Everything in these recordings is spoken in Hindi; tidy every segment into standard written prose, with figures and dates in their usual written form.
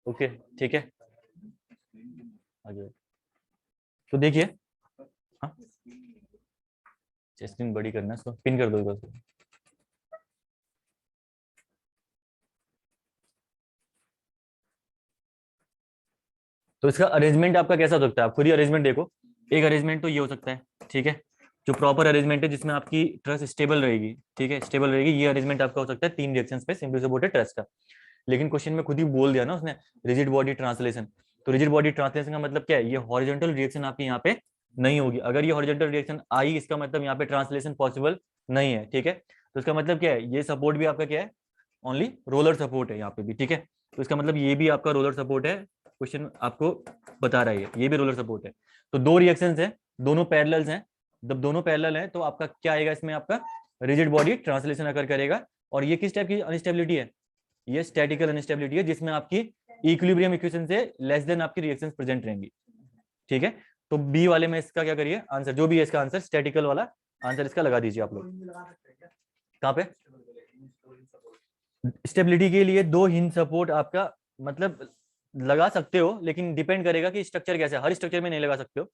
ओके ठीक है, आगे। तो देखिए, हाँ स्क्रीन बड़ी करना है, इसको पिन कर दो इधर से। तो इसका अरेंजमेंट आपका कैसा हो सकता है, आप खुद ही अरेंजमेंट देखो। एक अरेंजमेंट तो ये हो सकता है, ठीक है, जो प्रॉपर अरेंजमेंट है जिसमें आपकी ट्रस्ट स्टेबल रहेगी, ठीक है, स्टेबल रहेगी, ये अरेंजमेंट आपका हो सकता है 3 रिएक्शंस पे सिंपली सपोर्टेड ट्रस्ट का। लेकिन क्वेश्चन में खुद ही बोल दिया ना उसने, रिजिड बॉडी ट्रांसलेशन। तो रिजिड बॉडी ट्रांसलेशन का मतलब क्या है, ये हॉरिजॉन्टल रिएक्शन आपकी यहाँ पे नहीं होगी। अगर ये हॉरिजॉन्टल रिएक्शन आई, इसका मतलब यहाँ पे ट्रांसलेशन पॉसिबल नहीं है, ठीक है। तो इसका मतलब क्या है, ये सपोर्ट भी आपका क्या है, ओनली रोलर सपोर्ट है यहाँ पे भी, ठीक है। तो इसका मतलब ये भी आपका रोलर सपोर्ट है, क्वेश्चन आपको बता रहा है ये भी रोलर सपोर्ट है। तो दो रिएक्शंस हैं, दोनों पैरेलल्स हैं। जब दोनों पैरेलल हैं तो आपका क्या आएगा इसमें, आपका रिजिड बॉडी ट्रांसलेशन अकर करेगा। और ये किस टाइप की अनस्टेबिलिटी है, ये स्टैटिकल अनस्टेबिलिटी है, जिसमें आपकी इक्विलिब्रियम इक्वेशन से लेस देन आपकी रिएक्शंस प्रेजेंट रहेंगी, ठीक है। तो बी वाले में इसका क्या करिए, आंसर जो भी है इसका आंसर स्टैटिकल वाला आंसर इसका लगा दीजिए आप लोग। कहाँ पे स्टेबिलिटी के लिए दो हिंज सपोर्ट आपका मतलब लगा सकते हो, लेकिन डिपेंड करेगा कि स्ट्रक्चर कैसा है, हर स्ट्रक्चर में नहीं लगा सकते हो।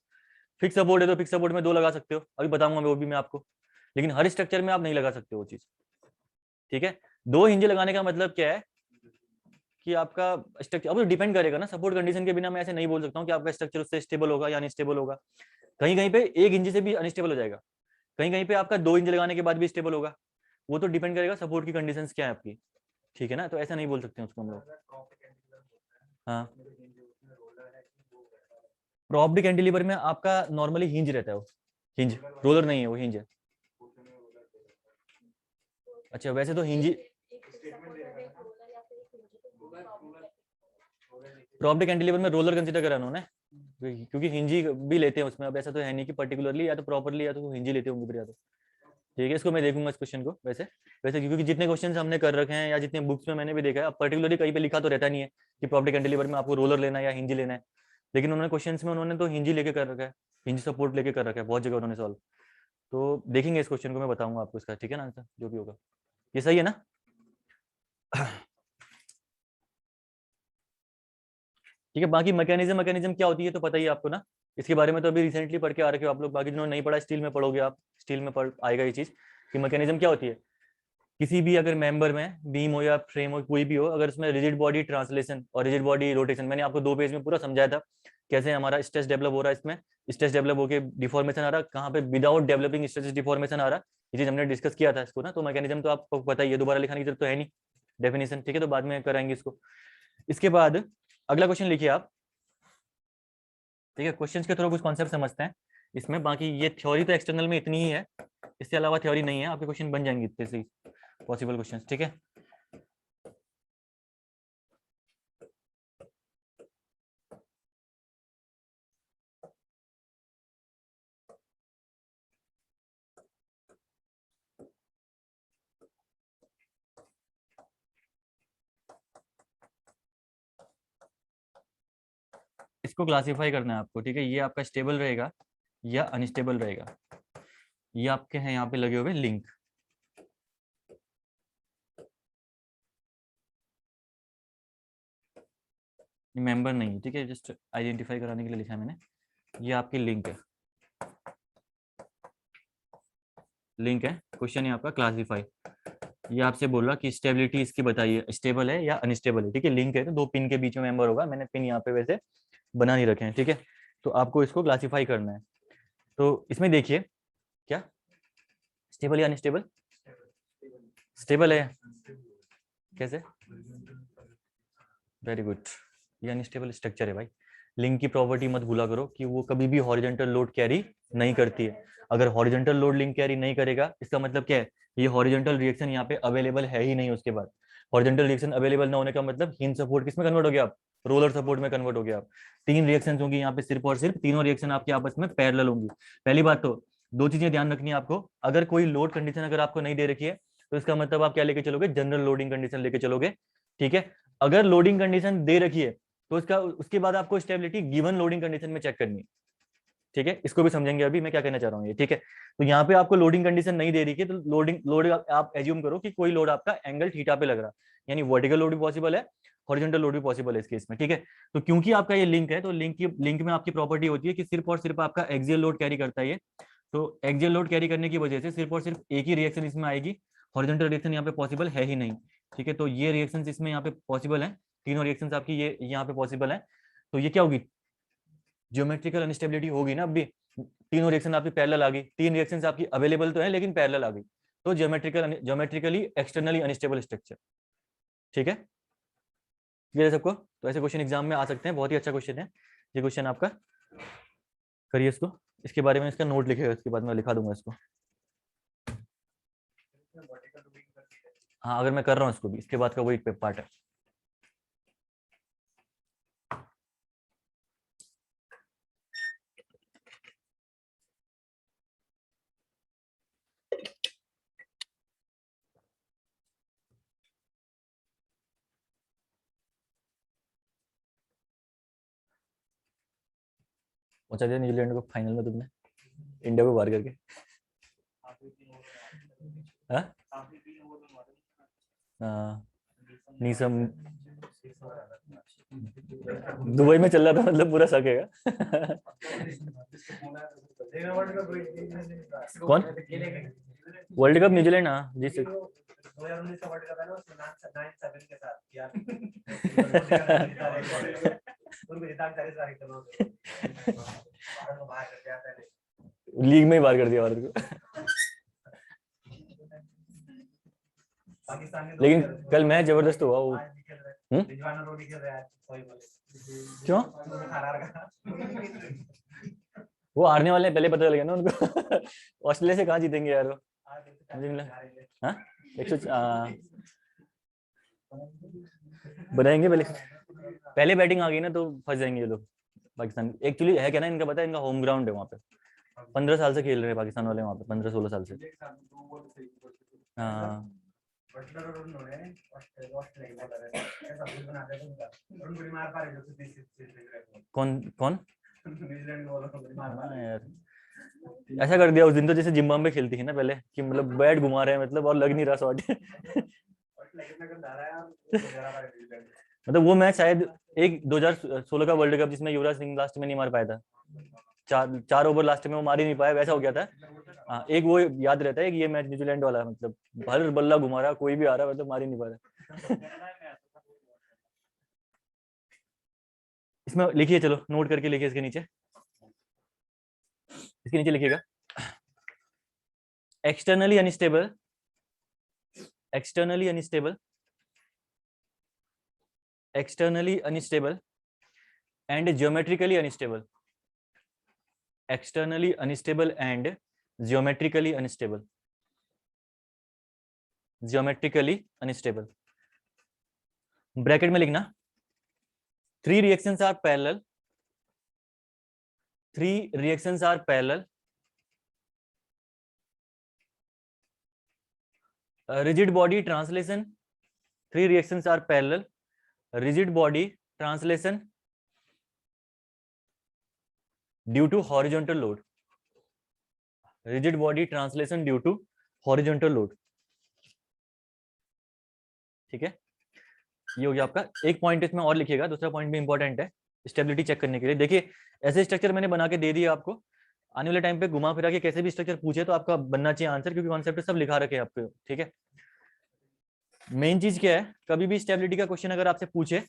फिक्स सपोर्ट है तो फिक्स सपोर्ट में दो लगा सकते हो, अभी बताऊंगा वो भी मैं आपको, लेकिन हर स्ट्रक्चर में आप नहीं लगा सकते वो चीज, ठीक है। दो हिंज लगाने का मतलब क्या है कि आपका स्ट्रक्चर अब डिपेंड करेगा ना, सपोर्ट कंडीशन के बिना मैं ऐसे नहीं बोल सकता हूँ कि आपका स्ट्रक्चर उससे स्टेबल होगा या अनस्टेबल होगा। कहीं कहीं पे एक इंच से भी अनस्टेबल हो जाएगा, कहीं कहीं पे आपका 2 इंच लगाने के बाद भी स्टेबल होगा। वो तो डिपेंड करेगा सपोर्ट की कंडीशंस क्या है आपकी, ठीक है ना। तो ऐसा नहीं बोल सकते उसको हम लोग। हाँ, प्रॉप्ड कैंटिलीवर में आपका नॉर्मली हिंज रहता है, वो हिंज, रोलर नहीं है, वो हिंज है। अच्छा वैसे तो हिंज, प्रॉप्ड कैंटिलीवर में रोलर कंसीडर करा उन्होंने, क्योंकि हिंजी भी लेते हैं उसमें। अब ऐसा तो है नहीं कि पर्टिकुलरली या तो प्रॉपरली या तो हिंजी लेते होंगे फिर, या तो ठीक है। इसको मैं देखूंगा इस क्वेश्चन को, वैसे वैसे क्योंकि जितने क्वेश्चन हमने कर रखे हैं या जितने बुक्स में मैंने भी देखा है, अब पर्टिकुलरली कहीं पे लिखा तो रहता नहीं है कि प्रॉपर्टी कैंटिलीवर में आपको रोलर लेना है या हिंजी लेना है। लेकिन उन्होंने क्वेश्चन में उन्होंने तो हिंजी लेके कर रखा है, हिंजी सपोर्ट लेके कर रखा है बहुत जगह उन्होंने सॉल्व। तो देखेंगे इस क्वेश्चन को, मैं बताऊंगा आपको इसका, ठीक है ना, आंसर जो भी होगा। ये सही है ना। ठीक है, बाकी मैकेनिज्म मैकेनिज्म क्या होती है तो पता ही है आपको ना, इसके बारे में तो अभी रिसेंटली पढ़ के आ रखे हो आप लोग। बाकी जिन्होंने नहीं पढ़ा स्टील में पढ़ोगे आप, स्टील में पढ़ आएगा ये चीज कि मैकेनिज्म क्या होती है। किसी भी अगर मेंबर में बीम हो या फ्रेम हो कोई भी हो, अगर उसमें रिजिड बॉडी ट्रांसलेशन और रिजिड बॉडी रोटेशन, मैंने आपको 2 पेज में पूरा समझाया था कैसे हमारा स्ट्रेस डेवलप हो रहा है, इसमें स्ट्रेस डेवलप होकर डिफॉर्मेशन आ रहा, कहाँ पे विदाउट डेवलपिंग स्ट्रेस डिफॉर्मेशन आ रहा, ये चीज हमने डिस्कस किया था इसको ना। तो मैकेनिज्म तो आपको पता ही है, दोबारा लिखाने की जरूरत तो है नहीं, डेफिनेशन, ठीक है, तो बाद में कराएंगे इसको। इसके बाद अगला क्वेश्चन लिखिए आप, ठीक है। क्वेश्चंस के थ्रू कुछ कॉन्सेप्ट समझते हैं इसमें, बाकी ये थ्योरी तो एक्सटर्नल में इतनी ही है, इसके अलावा थ्योरी नहीं है, आपके क्वेश्चन बन जाएंगे इतने से पॉसिबल क्वेश्चंस, ठीक है। इसको क्लासिफाई करना है आपको, ठीक है। ये आपका स्टेबल रहेगा या अनस्टेबल रहेगा, ये आपके हैं यहाँ पे लगे हुए लिंक, मेंबर नहीं है, ठीक है, जस्ट आइडेंटिफाई कराने के लिए लिखा है मैंने। ये आपकी लिंक है, लिंक है। क्वेश्चन है आपका क्लासिफाई, ये आपसे बोल रहा कि स्टेबिलिटी इसकी बताइए, स्टेबल है या अनस्टेबल है, ठीक है। लिंक है तो 2 पिन के बीच में मेंबर होगा, मैंने पिन यहाँ पे वैसे बना नहीं रखे हैं, ठीक है। तो आपको इसको क्लासिफाई करना है। तो इसमें देखिए क्या स्टेबल या अनस्टेबल, स्टेबल है कैसे, वेरी गुड, ये अनस्टेबल स्ट्रक्चर है भाई। लिंक की प्रॉपर्टी मत भूला करो कि वो कभी भी हॉरिजॉन्टल लोड कैरी नहीं करती है। अगर हॉरिजॉन्टल लोड लिंक कैरी नहीं करेगा, इसका मतलब क्या है, ये हॉरिजॉन्टल रिएक्शन यहाँ पे अवेलेबल है ही नहीं। उसके बाद हॉरिजॉन्टल रिएक्शन अवेलेबल ना होने का मतलब हिंज सपोर्ट किस में कन्वर्ट हो गया, आप रोलर सपोर्ट में कन्वर्ट हो गया आप। 3 रिएक्शन होंगी यहाँ पे सिर्फ और सिर्फ, तीनों रिएक्शन आपके आपस में पैरेलल होंगी। पहली बात तो 2 चीजें ध्यान रखनी है आपको, अगर कोई लोड कंडीशन अगर आपको नहीं दे रखी है तो इसका मतलब आप क्या लेके चलोगे, जनरल लोडिंग कंडीशन लेके चलोगे, ठीक है। अगर लोडिंग कंडीशन दे रखी है तो इसका उसके बाद आपको स्टेबिलिटी गिवन लोडिंग कंडीशन में चेक करनी है, ठीक है। इसको भी समझेंगे अभी मैं क्या कहना चाह रहा हूँ ये, ठीक है। तो यहाँ पे आपको लोडिंग कंडीशन नहीं दे रही है, तो लोड आप एज्यूम करो कि कोई लोड आपका एंगल थीटा पे लग रहा है, यानी वर्टिकल लोड भी पॉसिबल है, हॉरिजॉन्टल लोड भी पॉसिबल है इस केस में, ठीक है। तो क्योंकि आपका ये लिंक है, तो लिंक में आपकी प्रॉपर्टी होती है कि सिर्फ और सिर्फ आपका एक्सियल लोड कैरी करता है ये। तो एक्सियल लोड कैरी करने की वजह से सिर्फ और सिर्फ एक ही रिएक्शन इसमें आएगी, हॉरिजॉन्टल रिएक्शन यहाँ पे पॉसिबल है ही नहीं, ठीक है। तो ये रिएक्शन इसमें यहाँ पे पॉसिबल है, तीनों रिएक्शन आपकी ये यहाँ पे पॉसिबल है। तो ये क्या होगी, ज्योमेट्रिकल अनस्टेबिलिटी होगी ना। अभी तीनों रिएक्शन आपकी पैरेलल आ गई, तीन रिएक्शन आपकी अवेलेबल तो है लेकिन पैरेलल आ गई, तो ज्योमेट्रिकली एक्सटर्नली अनस्टेबल स्ट्रक्चर, ठीक है। क्लियर है सबको? तो ऐसे क्वेश्चन एग्जाम में आ सकते हैं, बहुत ही अच्छा क्वेश्चन है ये क्वेश्चन आपका। करिए इसको, इसके बारे में इसका नोट लिखेगा, इसके बाद मैं लिखा दूंगा इसको। हाँ अगर मैं कर रहा हूँ इसको भी, इसके बाद का वही पार्ट है। पहुंचा दिया न्यूजीलैंड को फाइनल में तुमने, इंडिया को बाहर करके। नीसम दुबई में चल रहा था, मतलब पूरा शक है। कौन? वर्ल्ड कप न्यूजीलैंड, हाँ जी सर। 2019 का वर्ल्ड कप है ना, उसमें 9-7 के साथ यार। लीग में ही बाहर कर दिया भारत को। लेकिन कल मैच जबरदस्त हुआ वो। क्यों? वो हारने वाले हैं, पहले पता चल गया ना उनको। ऑस्ट्रेलिया से कहाँ जीतेंगे यार वो। हाँ 100 बनाएंगे पहले बैटिंग आ गई ना तो फंस जाएंगे ये लोग। पाकिस्तान एक्चुअली है क्या ना, इनका पता है, इनका होम ग्राउंड है वहाँ पे, 15 साल से खेल रहे हैं पाकिस्तान वाले वहाँ पे, 15-16 साल से। हाँ कौन कौन? हाँ यार ऐसा कर दिया उस दिन तो, जैसे जिम्बाब्वे खेलती है ना पहले, कि मतलब बैट घुमा रहे हैं मतलब, और लग नहीं रहा शॉट। मतलब वो मैच शायद एक 2016 का वर्ल्ड कप जिसमें युवराज सिंह लास्ट में नहीं मार पाया था, 4 ओवर लास्ट में वो मार ही नहीं पाया, वैसा हो गया था। हाँ एक वो याद रहता है कि ये मैच न्यूजीलैंड वाला, मतलब हर बल्ला घुमा रहा, कोई भी आ रहा, मतलब मार ही नहीं पा रहा। इसमें लिखिए, चलो नोट करके लिखिए, इसके नीचे लिखिएगा externally unstable, externally unstable, externally unstable and geometrically unstable, externally unstable and geometrically unstable, geometrically unstable. Bracket में लिखना 3 reactions are parallel, 3 reactions are parallel, rigid body translation, 3 reactions are parallel, rigid body translation due to horizontal load, rigid body translation due to horizontal load, ठीक है। ये हो गया आपका एक पॉइंट, इसमें और लिखिएगा, दूसरा पॉइंट भी इंपॉर्टेंट है स्टेबिलिटी चेक करने के लिए। देखिए ऐसे स्ट्रक्चर मैंने बना के दे दिया आपको, आने वाले टाइम पे घुमा फिरा के कैसे भी स्ट्रक्चर पूछे तो आपका बनना चाहिए आंसर, क्योंकि कॉन्सेप्ट सब लिखा रखे आपको, ठीक है। मेन चीज क्या है, कभी भी स्टेबिलिटी का क्वेश्चन अगर आपसे पूछे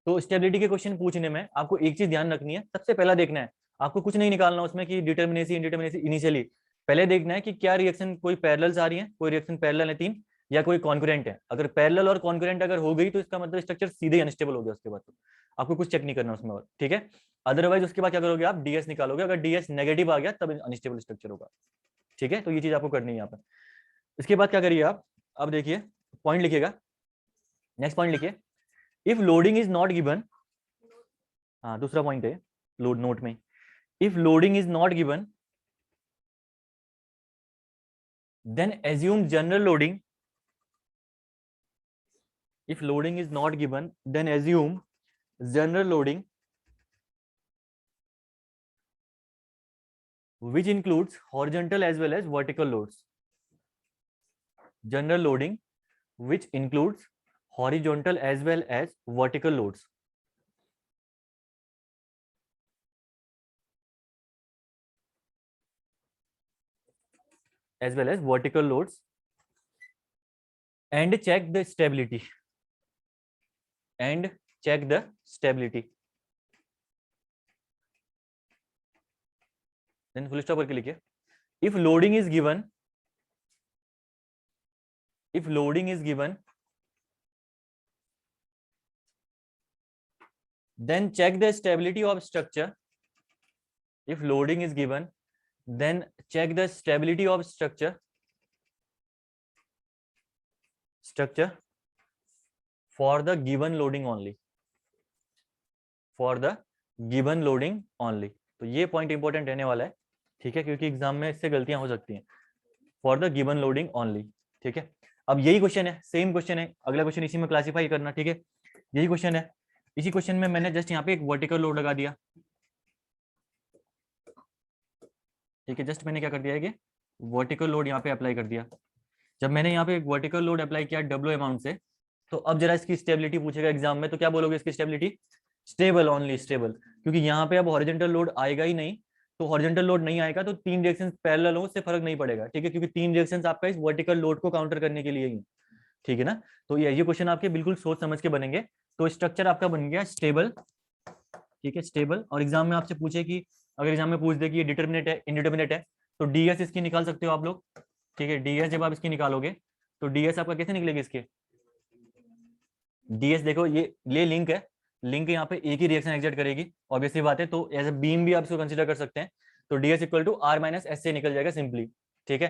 तो स्टेबिलिटी के क्वेश्चन पूछने में आपको एक चीज ध्यान रखनी है, सबसे पहला देखना है, आपको कुछ नहीं निकालना उसमें कि डिटर्मिनेसी इनडिटर्मिनेसी इनिशियली, पहले देखना है कि क्या रिएक्शन कोई पैरेलल्स आ रही है, कोई रिएक्शन पैरेलल है 3, या कोई कॉन्करेंट है। अगर पैरेलल और कॉन्करेंट अगर हो गई तो इसका मतलब स्ट्रक्चर सीधे अनस्टेबल हो गया, उसके बाद तो आपको कुछ चेक नहीं करना उसमें और, ठीक है। अदरवाइज उसके बाद क्या करोगे आप, डीएस निकालोगे, अगर डीएस नेगेटिव आ गया तब अनस्टेबल स्ट्रक्चर होगा, ठीक है। तो ये चीज आपको करनी है यहाँ पर। इसके बाद क्या करिए आप, अब देखिए पॉइंट लिखिएगा, नेक्स्ट पॉइंट लिखिए, if loading is not given, हाँ दूसरा पॉइंट है लोड नोट में, if loading is not given then assume general loading, if loading is not given then assume general loading which includes horizontal as well as vertical loads, general loading which includes horizontal as well as vertical loads. as well as vertical loads and check the stability and check the stability। then full stop करके लिखिए if loading is given, if loading is given then check the stability of structure, if loading is given then check the stability of structure for the given loading only, for the given loading only। तो ये पॉइंट इंपॉर्टेंट रहने वाला है, ठीक है, क्योंकि एग्जाम में इससे गलतियां हो सकती हैं। For the given loading only, ठीक है। अब यही क्वेश्चन है, सेम क्वेश्चन है, अगला क्वेश्चन इसी में क्लासिफाई करना, ठीक है। यही क्वेश्चन है, इसी क्वेश्चन में मैंने जस्ट यहाँ पे एक वर्टिकल लोड लगा दिया, ठीक है। जस्ट मैंने क्या कर दिया है कि वर्टिकल लोड यहाँ पे अप्लाई कर दिया। जब मैंने यहाँ पे एक वर्टिकल लोड अप्लाई किया डब्ल्यू अमाउंट से, तो अब जरा इसकी स्टेबिलिटी पूछेगा एग्जाम में, तो क्या बोलोगे इसकी स्टेबिलिटी? स्टेबल, ओनली स्टेबल, क्योंकि यहाँ पे अब हॉरिजॉन्टल लोड आएगा ही नहीं। तो हॉरिजॉन्टल लोड नहीं आएगा तो तीन रिएक्शंस पैरेलल हो, उससे फर्क नहीं पड़ेगा, ठीक है, क्योंकि तीन रिएक्शंस आपका इस वर्टिकल लोड को काउंटर करने के लिए ही, ठीक है ना। तो ये क्वेश्चन आपके बिल्कुल सोच समझ के बनेंगे। तो स्ट्रक्चर आपका बन गया स्टेबल, ठीक है, स्टेबल। और एग्जाम में आपसे पूछे कि अगर एग्जाम में पूछ दे कि ये डिटरमिनेट है, इनडिटरमिनेट है, तो डीएस इसकी निकाल सकते हो आप लोग, ठीक है। डीएस जब आप इसकी निकालोगे तो डीएस आपका कैसे निकलेगा इसके? डीएस देखो ये लिंक है, लिंक यहाँ पे एक ही रिएक्शन एग्जिट करेगी, ऑब्वियसली बात है। तो एज ए बीम भी आप इसको कंसीडर कर सकते हैं। तो DS equal to R minus S से निकल जाएगा सिंपली, ठीक है।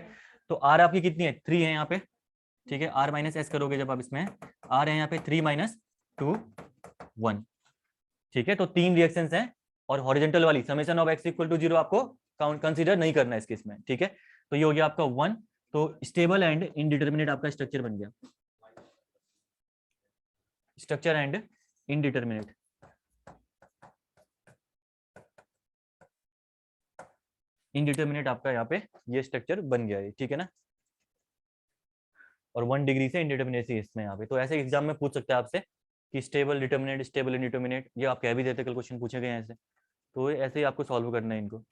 तो आर आपकी कितनी है? 3 है यहाँ पे, ठीक है। आर माइनस एस करोगे जब आप इसमें, आर है यहाँ पे 3 माइनस 2 1, ठीक है। तो तीन रिएक्शंस हैं और हॉरिजॉन्टल वाली summation of X equal to 0 आपको काउंट कंसीडर नहीं करना है इस केस में, ठीक है। तो ये हो गया आपका 1। तो स्टेबल एंड इनडिटरमिनेट आपका स्ट्रक्चर बन गया, स्ट्रक्चर एंड इनडिटरमिनेट। इनडिटरमिनेट आपका यहाँ पे ये स्ट्रक्चर बन गया है, ठीक है ना। और 1 डिग्री से इनडिटरमिनेसी इसमें यहाँ पे। तो ऐसे एग्जाम में पूछ सकते हैं आपसे कि स्टेबल डिटरमिनेट, स्टेबल इनडिटरमिनेट, ये आप कह भी देते, कल क्वेश्चन पूछे गए ऐसे। तो ऐसे ही आपको सॉल्व करना है इनको।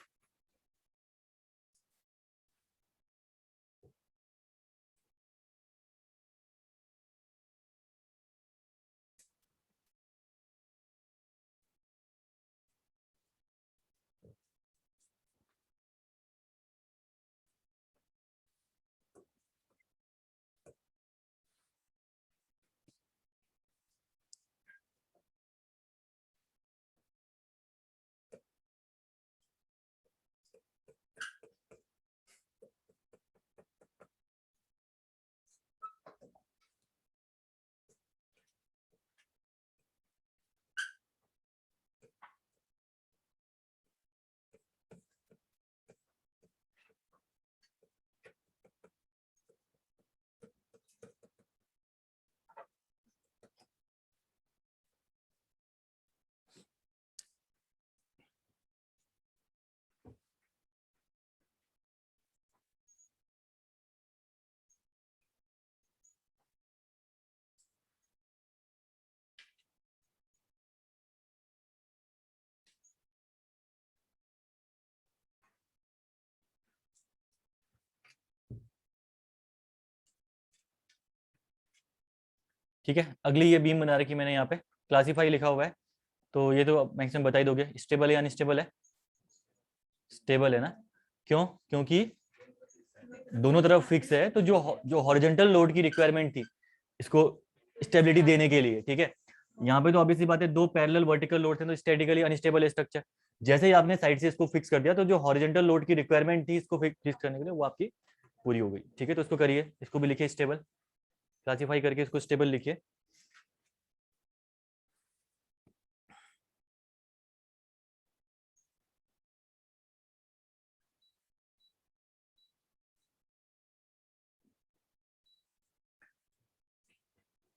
ठीक है, अगली ये बीम बना रखी मैंने यहाँ पे, क्लासीफाई लिखा हुआ है। तो ये तो मैक्सिमम बता ही दोगे, स्टेबल है या अनस्टेबल है? स्टेबल है ना। क्यों? क्योंकि दोनों तरफ फिक्स है। तो जो हॉरिजॉन्टल लोड की रिक्वायरमेंट थी इसको स्टेबिलिटी देने के लिए, ठीक है, यहाँ पे तो ऑब्वियसली बात है दो पैरेलल वर्टिकल लोड थे, तो स्टैटिकली अनस्टेबल स्ट्रक्चर। जैसे ही आपने साइड से इसको फिक्स कर दिया तो जो हॉरिजॉन्टल लोड की रिक्वायरमेंट थी इसको फिक्स करने के लिए वो आपकी पूरी हो गई, ठीक है। तो इसको करिए, इसको भी लिखिए स्टेबल, क्लासीफाई करके इसको स्टेबल लिखिए।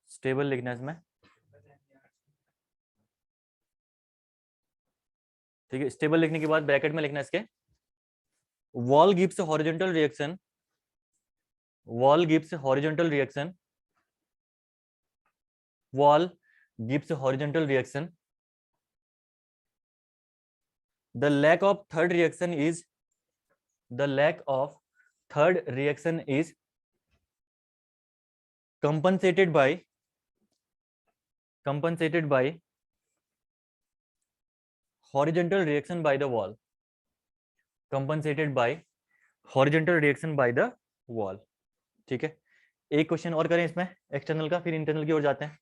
स्टेबल लिखना है इसमें, ठीक है। स्टेबल लिखने के बाद ब्रैकेट में लिखना है इसके wall gives horizontal reaction, wall gives horizontal reaction wall gives a horizontal reaction. The lack of third reaction is compensated by horizontal reaction by the wall. Compensated by horizontal reaction by the wall. ठीक है, एक क्वेश्चन और करें इसमें एक्सटर्नल का, फिर इंटरनल की ओर जाते हैं।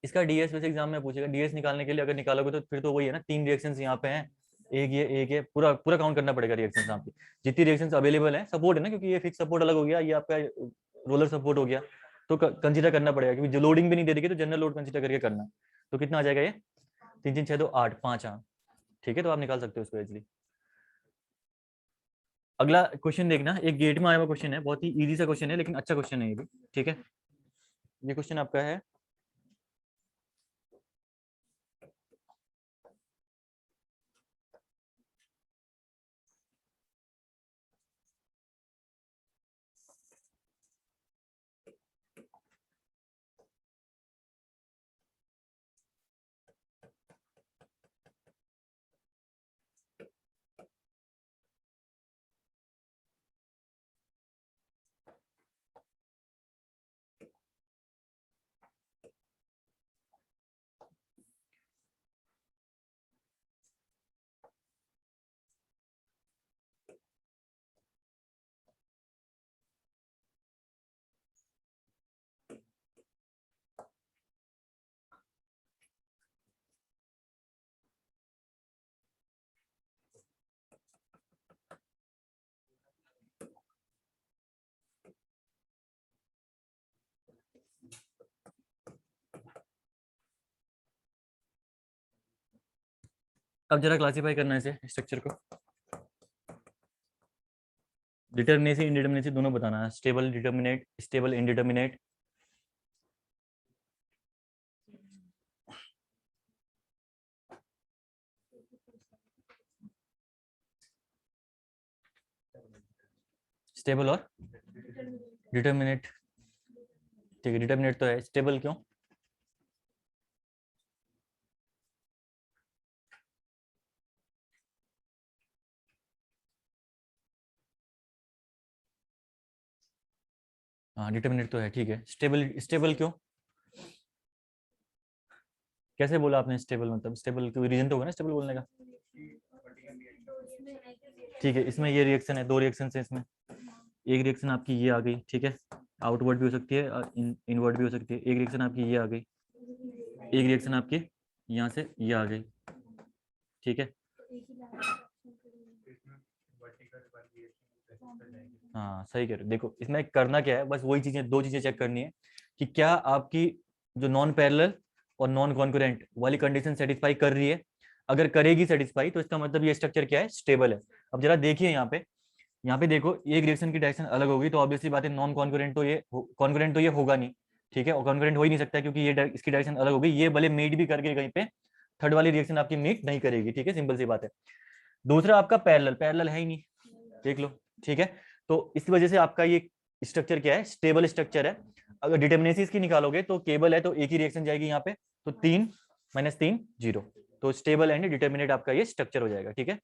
इसका डीएस वैसे एग्जाम में पूछेगा। डीएस निकालने के लिए अगर निकालोगे तो फिर तो वही है ना, 3 रिएक्शंस यहाँ पे हैं, एक ये पूरा पूरा काउंट करना पड़ेगा रिएक्शंस यहाँ पे, जितनी रिएक्शंस अवेलेबल है। सपोर्ट है ना, क्योंकि ये फिक्स सपोर्ट अलग हो गया, ये आपका रोलर सपोर्ट हो गया, तो कंसीडर करना पड़ेगा, क्योंकि जो लोडिंग भी नहीं दे रही तो जनरल लोड कंसीडर करके करना। तो कितना आ जाएगा ये, 3 3 6 2 8 5। हाँ ठीक है, तो आप निकाल सकते हो इसको इजिली। अगला क्वेश्चन देखना, एक गेट में आया हुआ क्वेश्चन है, बहुत ही इजी सा क्वेश्चन है, लेकिन अच्छा क्वेश्चन है ये भी। ठीक है, ये क्वेश्चन आपका है, अब जरा क्लासीफाई करना है इसे, स्ट्रक्चर को। डिटर्मिनेसी इनडिटर्मिनेसी दोनों बताना है, stable determinate, stable indeterminate. Stable और डिटर्मिनेट। ठीक है, डिटर्मिनेट तो है, स्टेबल क्यों? हाँ डिटर्मिनेट तो है, ठीक है। स्टेबल, स्टेबल क्यों, कैसे बोला आपने स्टेबल? मतलब स्टेबल कोई रीजन तो होगा ना स्टेबल बोलने का। ठीक है, इसमें ये रिएक्शन है, 2 रिएक्शन है इसमें। एक रिएक्शन आपकी ये आ गई, ठीक है, आउटवर्ड भी हो सकती है और इनवर्ड भी हो सकती है। एक रिएक्शन आपकी ये आ गई, एक रिएक्शन आपकी यहाँ से ये आ गई, ठीक है। हाँ सही कह रहे हो। देखो इसमें करना क्या है, बस वही चीजें, 2 चीजें चेक करनी है कि क्या आपकी जो नॉन पैरेलल और नॉन कॉन्करेंट वाली कंडीशन सेटिस्फाई कर रही है। अगर करेगी सेटिस्फाई तो इसका मतलब ये स्ट्रक्चर क्या है, स्टेबल है। अब जरा देखिए यहाँ पे देखो, एक रिएक्शन की डायरेक्शन अलग होगी तो ऑब्वियसली बात है नॉन कॉन्करेंट तो ये कॉन्करेंट तो ये होगा नहीं, ठीक है, और कॉन्करेंट हो ही नहीं सकता क्योंकि ये इसकी डायरेक्शन अलग होगी। ये भले मीट भी करके कहीं पे, थर्ड वाली रिएक्शन आपकी मीट नहीं करेगी, ठीक है, सिंपल सी बात है। दूसरा आपका पैरेलल, पैरेलल है ही नहीं, देख लो, ठीक है। तो इस वजह से आपका ये स्ट्रक्चर क्या है, स्टेबल स्ट्रक्चर है। अगर डिटर्मिनेसी इसकी निकालोगे तो केबल है तो एक ही रिएक्शन जाएगी यहाँ पे, तो 3 -3 0, तो स्टेबल एंड डिटर्मिनेट आपका ये स्ट्रक्चर हो जाएगा, ठीक है।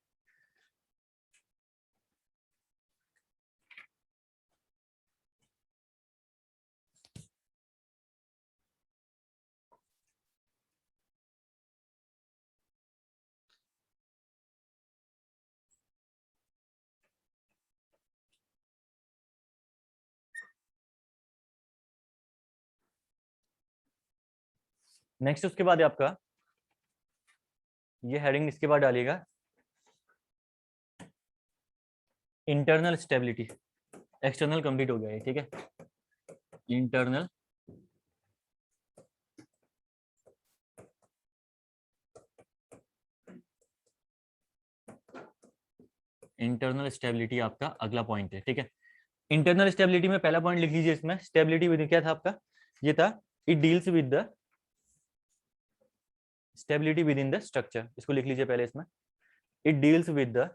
नेक्स्ट उसके बाद है आपका, ये हेडिंग इसके बाद डालिएगा, इंटरनल स्टेबिलिटी। एक्सटर्नल कंप्लीट हो गया है, ठीक है। इंटरनल इंटरनल स्टेबिलिटी आपका अगला पॉइंट है, ठीक है। इंटरनल स्टेबिलिटी में पहला पॉइंट लिख लीजिए इसमें, स्टेबिलिटी विद क्या था आपका, ये था, it deals with the stability with in the structure. इसको लिख लीजिए पहले इसमें, it deals with the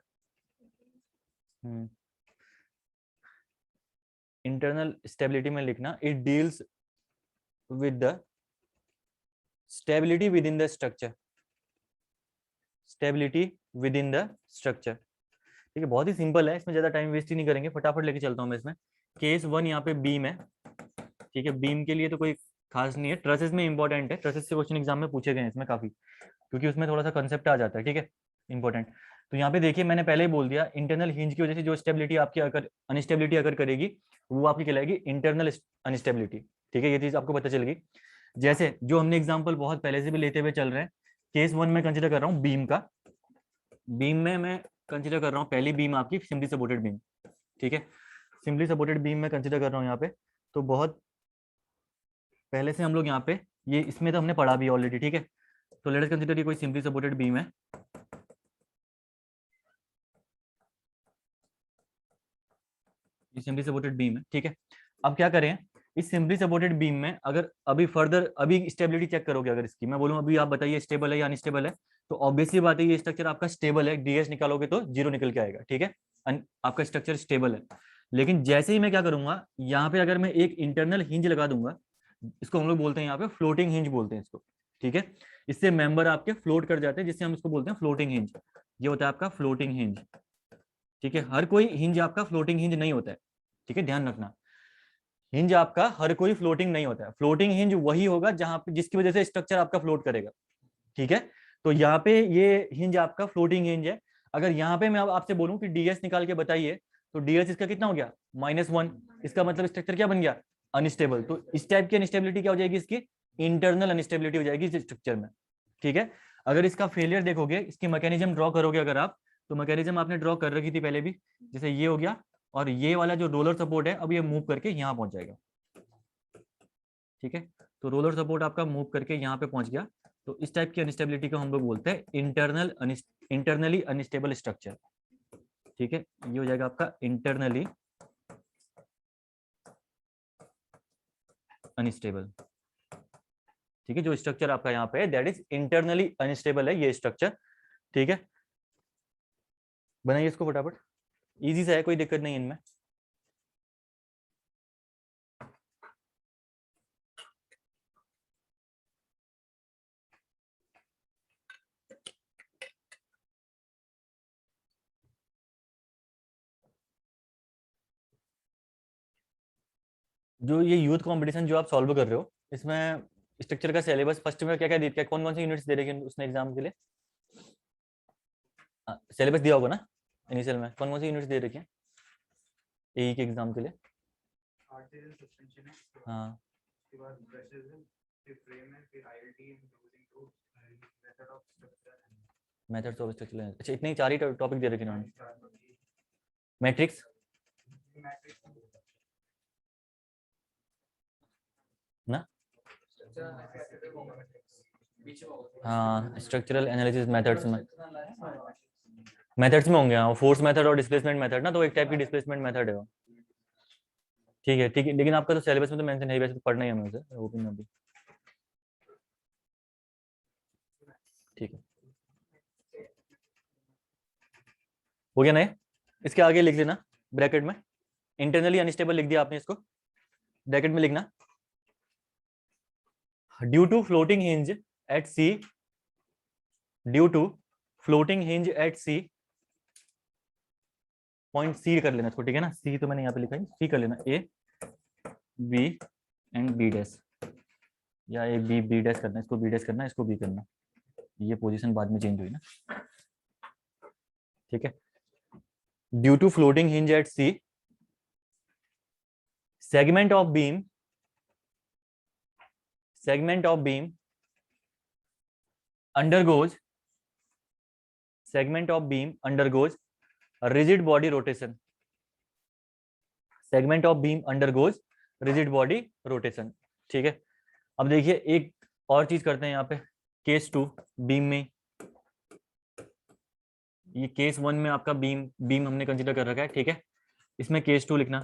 internal stability में लिखना, it deals with the stability with in the structure, stability with in the structure. ठीक है, बहुत ही सिंपल है, इसमें ज्यादा टाइम वेस्ट ही नहीं करेंगे, फटाफट लेके चलता हूँ मैं इसमें। केस 1 यहाँ पे बीम है। ठीक है, बीम के लिए तो कोई खास नहीं है, ट्रसेस में इंपॉर्टेंट है, ट्रसेस से क्वेश्चन एग्जाम में पूछे गए हैं इसमें काफी, क्योंकि उसमें थोड़ा सा कंसेप्ट आ जाता है। ठीक है, इंपॉर्टेंट। तो यहाँ पे देखिए, मैंने पहले ही बोल दिया, इंटरनल हिंज की वजह से जो स्टेबिलिटी आपकी अगर अनस्टेबिलिटी अगर करेगी, वो आपकी कहलाएगी इंटरनल अनस्टेबिलिटी। ठीक है, ये चीज आपको पता चल गई। जैसे जो हमने एग्जाम्पल बहुत पहले से भी लेते हुए चल रहे हैं, केस 1 में कंसिडर कर रहा हूँ बीम का। बीम में मैं कंसिडर कर रहा हूँ पहली बीम आपकी सिंपली सपोर्टेड बीम। ठीक है, सिंपली सपोर्टेड बीम में कंसिडर कर रहा हूँ यहाँ पे। तो बहुत पहले से हम लोग यहाँ पे, ये इसमें तो हमने पढ़ा भी ऑलरेडी। ठीक है, तो लेट अस कंसीडर ये कोई सिंपली सपोर्टेड बीम है। ये सिंपली सपोर्टेड बीम है। ठीक है, अब क्या करें, इस सिंपली सपोर्टेड बीम में अगर अभी फर्दर अभी स्टेबिलिटी चेक करोगे, अगर इसकी मैं बोलूँ अभी आप बताइए स्टेबल है या अनस्टेबल है, तो ऑब्वियसली बात है ये स्ट्रक्चर आपका स्टेबल है, डीएस निकालोगे तो जीरो निकल के आएगा। ठीक है, आपका स्ट्रक्चर स्टेबल है। लेकिन जैसे ही मैं क्या करूंगा, यहाँ पे अगर मैं एक इंटरनल हिंज लगा दूंगा, इसको हम लोग बोलते हैं यहाँ पे फ्लोटिंग हिंज बोलते हैं इसको। ठीक है, इससे मेंबर आपके फ्लोट कर जाते हैं, जिससे हम इसको बोलते हैं फ्लोटिंग हिंज। ये होता है आपका फ्लोटिंग हिंज। ठीक है, हर कोई हिंज आपका फ्लोटिंग हिंज नहीं होता है। ठीक है, ध्यान रखना, हिंज आपका हर कोई फ्लोटिंग नहीं होता है। फ्लोटिंग हिंज वही होगा जहां पे जिसकी वजह से स्ट्रक्चर आपका फ्लोट करेगा। ठीक है, तो यहाँ पे ये हिंज आपका फ्लोटिंग हिंज है। अगर यहाँ पे मैं आपसे बोलूं कि डीएस निकाल के बताइए, तो डीएस इसका कितना हो गया, -1। इसका मतलब स्ट्रक्चर क्या बन गया, अनस्टेबल। तो इस टाइप की अनस्टेबिलिटी क्या हो जाएगी, इसकी इंटरनल अनस्टेबिलिटी हो जाएगी इस स्ट्रक्चर में। ठीक है, अगर इसका फेलियर देखोगे, इसकी मैकेनिज्म ड्रॉ करोगे अगर आप, तो मैकेनिज्म आपने ड्रॉ कर रखी थी पहले भी, जैसे ये हो गया, और ये वाला जो रोलर सपोर्ट है अब ये मूव करके यहाँ पहुंच जाएगा। ठीक है, तो रोलर सपोर्ट आपका मूव करके यहाँ पे पहुंच गया। तो इस टाइप की अनस्टेबिलिटी को हम लोग बोलते हैं इंटरनली अनस्टेबल स्ट्रक्चर। ठीक है, ये हो जाएगा आपका इंटरनली अनस्टेबल। ठीक है, जो स्ट्रक्चर आपका यहाँ पे है दैट इज इंटरनली अनस्टेबल है ये स्ट्रक्चर। ठीक है, बनाइए इसको फटाफट, इजी सा है, कोई दिक्कत नहीं इनमें। जो ये यूथ कंपटीशन जो आप सॉल्व कर रहे हो, इसमें स्ट्रक्चर का सिलेबस फर्स्ट में क्या क्या दिया, कौन कौन सी यूनिट्स दे रखी है उसने एग्जाम के लिए, सिलेबस दिया होगा ना इनिशियल में, कौन कौन सी यूनिट्स दे रखी है एई के एग्जाम के लिए। हाँ, मेथड्स ऑफ स्ट्रक्चरल, अच्छा इतने ही 4 ही टॉपिक दे रखे इन्होंने। मैट्रिक्स ना, हाँ स्ट्रक्चरल एनालिसिस मेथड्स में होंगे, हाँ फोर्स मेथड और डिस्प्लेसमेंट मेथड ना, तो एक टाइप की डिस्प्लेसमेंट मेथड है वो। ठीक है, ठीक है, लेकिन आपका तो सिलेबस में तो मेंशन है, वैसे तो पढ़ना ही है हमें उसे ओपन में भी। ठीक है, हो गया ना ये? इसके आगे लिख लेना ब्रैकेट में, इंटरनली अनस्टेबल लिख दिया आपने, इसको ब्रैकेट में लिखना, due to floating hinge at C, due to floating hinge at C, point C कर लेना इसको। ठीक है ना, सी तो मैंने यहाँ पे लिखा है, सी कर लेना, A B and B dash, या ए बी बी डैश करना, इसको बी डैश करना, इसको बी करना, ये पोजीशन बाद में चेंज हुई ना। ठीक है, due to floating hinge at C, segment of beam undergoes rigid body rotation, segment of beam undergoes rigid body rotation। ठीक है, अब देखिए एक और चीज करते हैं यहाँ पे, केस 2 बीम में, ये केस 1 में आपका बीम हमने कंसीडर कर रखा है। ठीक है, इसमें केस 2 लिखना,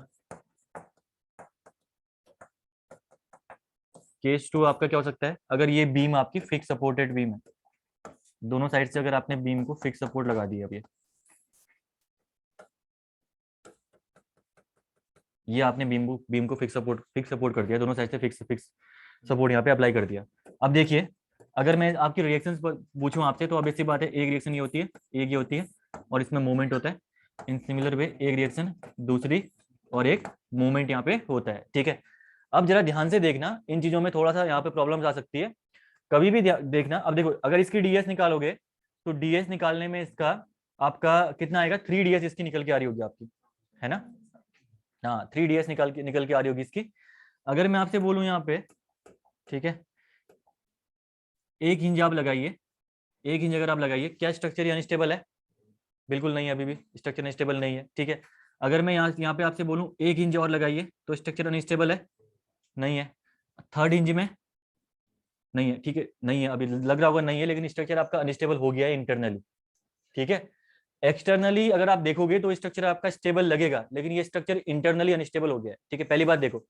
केस 2 आपका क्या हो सकता है, अगर ये बीम आपकी फिक्स सपोर्टेड बीम है, दोनों साइड से अगर आपने बीम को फिक्स सपोर्ट लगा दिया, अब ये आपने बीम को फिक्स सपोर्ट कर दिया दोनों साइड से, फिक्स सपोर्ट यहाँ पे अप्लाई कर दिया। अब देखिए अगर मैं आपकी रिएक्शंस पर पूछूं आपसे तो ऑब्वियसली बात है, एक रिएक्शन ये होती है, एक ये होती है और इसमें मूवमेंट होता है। इन सिमिलर वे एक रिएक्शन दूसरी और एक मूवमेंट यहाँ पे होता है, ठीक है। अब जरा ध्यान से देखना, इन चीजों में थोड़ा सा यहाँ पे प्रॉब्लम आ सकती है, कभी भी देखना। अब देखो अगर इसकी डीएस निकालोगे तो डीएस निकालने में इसका आपका कितना आएगा, 3 ds इसकी निकल के आ रही होगी आपकी, है ना। हाँ 3 ds निकल के आ रही होगी इसकी। अगर मैं आपसे बोलूं यहाँ पे, ठीक है, एक हिंज आप लगाइए, एक हिंज अगर आप लगाइए, क्या स्ट्रक्चर अनस्टेबल है? बिल्कुल नहीं है, अभी भी स्ट्रक्चर अनस्टेबल नहीं है, ठीक है। अगर मैं यहाँ पे आपसे बोलूं एक हिंज और लगाइए तो स्ट्रक्चर अनस्टेबल है? नहीं है। थर्ड हिंज में नहीं है, ठीक है, नहीं है, अभी लग रहा होगा नहीं है, लेकिन स्ट्रक्चर आपका अनस्टेबल हो गया है इंटरनली, ठीक है। एक्सटर्नली अगर आप देखोगे तो स्ट्रक्चर आपका स्टेबल लगेगा, लेकिन ये स्ट्रक्चर इंटरनली अनस्टेबल हो गया है, ठीक है। पहली बात देखो,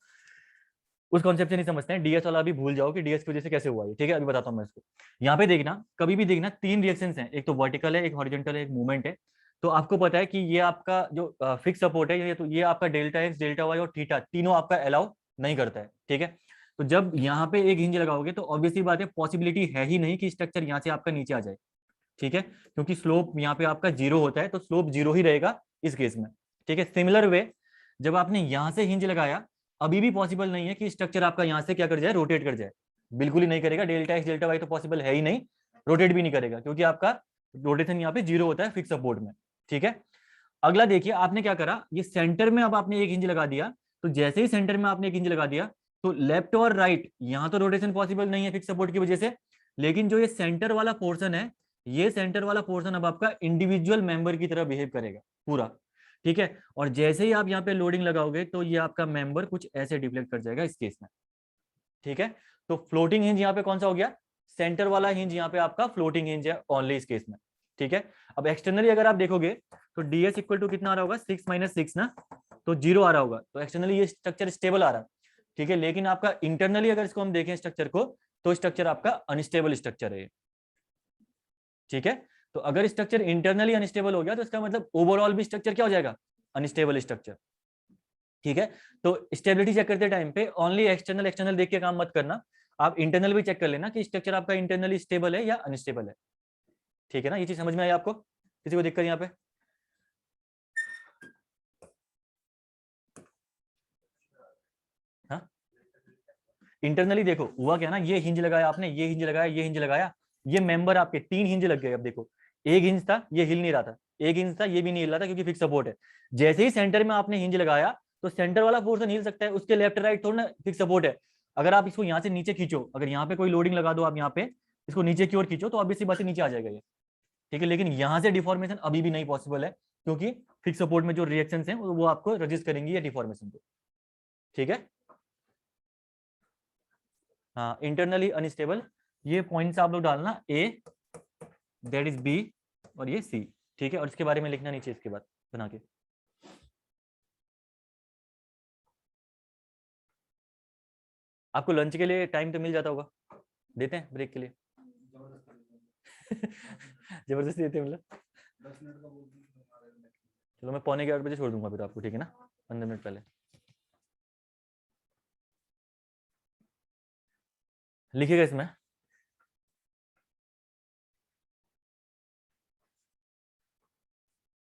उस कॉन्सेप्ट से नहीं समझते हैं, डीएस वाला अभी भूल जाओ कि डीएस की वजह से कैसे हुआ है, ठीक है। अभी बताता हूं मैं इसको। यहाँ पे देखना, कभी भी देखना, 3 रिएक्शंस हैं, एक तो वर्टिकल है, एक हॉरिजॉन्टल है, एक मूवमेंट है। तो आपको पता है कि ये आपका जो फिक्स सपोर्ट है, ये तो ये आपका डेल्टा एक्स, डेल्टा वाई और थीटा तीनों आपका अलाउ नहीं करता है, ठीक है। तो जब यहाँ पे एक हिंज लगाओगे तो ऑब्वियसली बात है, पॉसिबिलिटी है ही नहीं कि स्ट्रक्चर यहाँ से आपका नीचे आ जाए, ठीक है, क्योंकि स्लोप यहाँ पे आपका 0 होता है, तो स्लोप 0 ही रहेगा इस केस में, ठीक है। सिमिलर वे जब आपने यहाँ से हिंज लगाया, अभी भी पॉसिबल नहीं है कि स्ट्रक्चर आपका यहाँ से क्या कर जाए, रोटेट कर जाए, बिल्कुल ही नहीं करेगा। डेल्टा एक्स डेल्टा वाई तो पॉसिबल है ही नहीं, रोटेट भी नहीं करेगा, क्योंकि आपका रोटेशन यहाँ पे 0 होता है फिक्स सपोर्ट में, ठीक है। अगला देखिए आपने क्या करा, ये सेंटर में अब आपने एक हिंज लगा दिया, तो जैसे ही सेंटर में आपने एक हिंज लगा दिया तो लेफ्ट और राइट यहाँ तो रोटेशन पॉसिबल नहीं है फिक्स सपोर्ट की वजह से, लेकिन जो ये सेंटर वाला पोर्शन है, ये सेंटर वाला पोर्शन अब आपका इंडिविजुअल मेंबर की तरह बिहेव करेगा पूरा, ठीक है। और जैसे ही आप यहाँ पे लोडिंग लगाओगे तो ये आपका मेंबर कुछ ऐसे डिफ्लेक्ट कर जाएगा इस केस में, ठीक है। तो फ्लोटिंग हिंज यहाँ पे कौन सा हो गया, सेंटर वाला हिंज यहाँ पे आपका फ्लोटिंग हिंज है ओनली इस केस में, ठीक है। अब एक्सटर्नली अगर आप देखोगे तो ds इक्वल टू कितना आ रहा होगा, 6 - 6 ना, तो 0 आ रहा होगा, तो एक्सटर्नली ये स्ट्रक्चर स्टेबल आ रहा है, ठीक है। लेकिन आपका इंटरनली अगर इसको हम देखें स्ट्रक्चर को, तो स्ट्रक्चर आपका अनस्टेबल स्ट्रक्चर है, ठीक है। तो अगर स्ट्रक्चर इंटरनली अनस्टेबल हो गया तो इसका मतलब ओवरऑल भी स्ट्रक्चर क्या हो जाएगा, अनस्टेबल स्ट्रक्चर, ठीक है। तो स्टेबिलिटी चेक करते टाइम पे ओनली एक्सटर्नल एक्सटर्नल देख के काम मत करना, आप इंटरनल भी चेक कर लेना कि स्ट्रक्चर आपका इंटरनली स्टेबल है या अनस्टेबल है, ठीक है ना। ये चीज समझ में आई आपको, किसी को दिक्कत यहाँ पे? हाँ इंटरनली देखो हुआ क्या ना, ये हिंज लगाया आपने, ये हिंज लगाया, ये हिंज लगाया, ये मेंबर आपके 3 हिंज लग गए। अब देखो एक हिंज था ये हिल नहीं रहा था, एक हिंज था ये भी नहीं हिल रहा था क्योंकि फिक्स सपोर्ट है। जैसे ही सेंटर में आपने हिंज लगाया तो सेंटर वाला पोर्शन हिल सकता है, उसके लेफ्ट राइट थोड़ा ना फिक्स सपोर्ट है। अगर आप इसको यहाँ से नीचे खींचो, अगर यहाँ पे कोई लोडिंग लगा दो आप यहाँ पे, इसको नीचे की ओर खींचो तो ऑब्वियसली बात है नीचे आ जाएगा ये, ठीक है। लेकिन यहाँ से डिफॉर्मेशन अभी भी नहीं पॉसिबल है, क्योंकि फिक्स सपोर्ट में जो रिएक्शन है वो आपको रजिस्ट करेंगी ये डिफॉर्मेशन को, ठीक है। हाँ इंटरनली अनस्टेबल, ये पॉइंट्स आप लोग डालना, ए दैट इज बी और ये सी, ठीक है। और इसके बारे में लिखना नीचे इसके बाद बना के। आपको लंच के लिए टाइम तो मिल जाता होगा, देते हैं ब्रेक के लिए? जबरदस्ती देते हैं मतलब? चलो मैं 7:45 छोड़ दूंगा फिर आपको, ठीक है ना, 15 मिनट पहले। लिखिएगा इसमें,